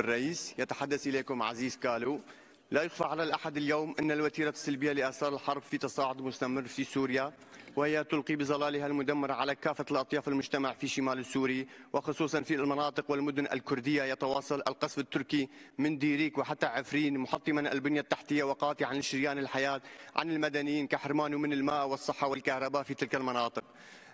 الرئيس، يتحدث إليكم عزيز كالو. لا يخفى على الأحد اليوم أن الوتيرة السلبية لآثار الحرب في تصاعد مستمر في سوريا، وهي تلقي بظلالها المدمرة على كافة الأطياف المجتمع في شمال السوري، وخصوصا في المناطق والمدن الكردية. يتواصل القصف التركي من ديريك وحتى عفرين، محطما البنية التحتية وقاطعا شريان الحياة عن المدنيين، كحرمانهم من الماء والصحة والكهرباء في تلك المناطق.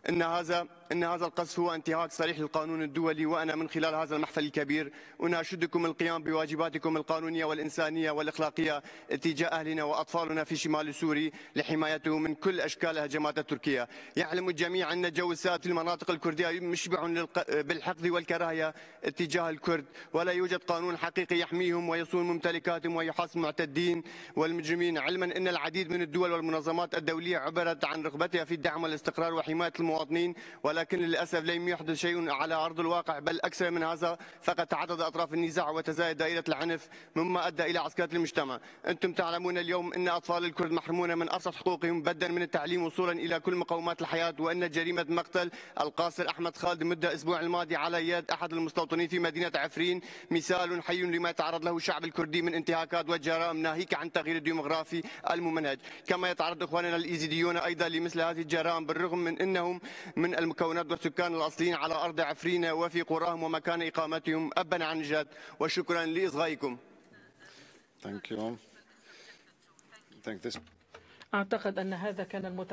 إن هذا القصف هو انتهاك صريح للقانون الدولي، وأنا من خلال هذا المحفل الكبير أناشدكم القيام بواجباتكم القانونية والإنسانية والأخلاقية تجاه أهلنا وأطفالنا في شمال سوريا لحمايتهم من كل أشكال الهجمات التركية. يعلم الجميع أن الجو السائد في المناطق الكردية مشبع بالحقد والكراهية تجاه الكرد، ولا يوجد قانون حقيقي يحميهم ويصون ممتلكاتهم ويحاسب المعتدين والمجرمين. علما أن العديد من الدول والمنظمات الدولية عبرت عن رغبتها في الدعم والاستقرار وحماية المواطنين، ولكن للأسف لم يحدث شيء على أرض الواقع، بل أكثر من هذا، فقد تعدد أطراف النزاع وتزايد دائرة العنف مما أدى إلى عسكرة المجتمع. أنتم تعلمون اليوم أن أطفال الكرد محرومون من أبسط حقوقهم، بدءا من التعليم وصولا إلى كل مقومات الحياة، وأن جريمة مقتل القاصر أحمد خالد مدة الأسبوع الماضي على يد أحد المستوطنين في مدينة عفرين مثال حي لما يتعرض له الشعب الكردي من انتهاكات وجرائم ناهيك عن التغيير الديمغرافي الممنهج. كما يتعرض إخواننا الإيزيديون أيضا لمثل هذه الجرائم، بالرغم من أنهم من المكونات والسكان الأصليين على أرض عفرين وفي قراهم ومكان إقامتهم أبا عن جد. وشكرا لإصغائكم. Thank you. أعتقد أن هذا كان المتحدث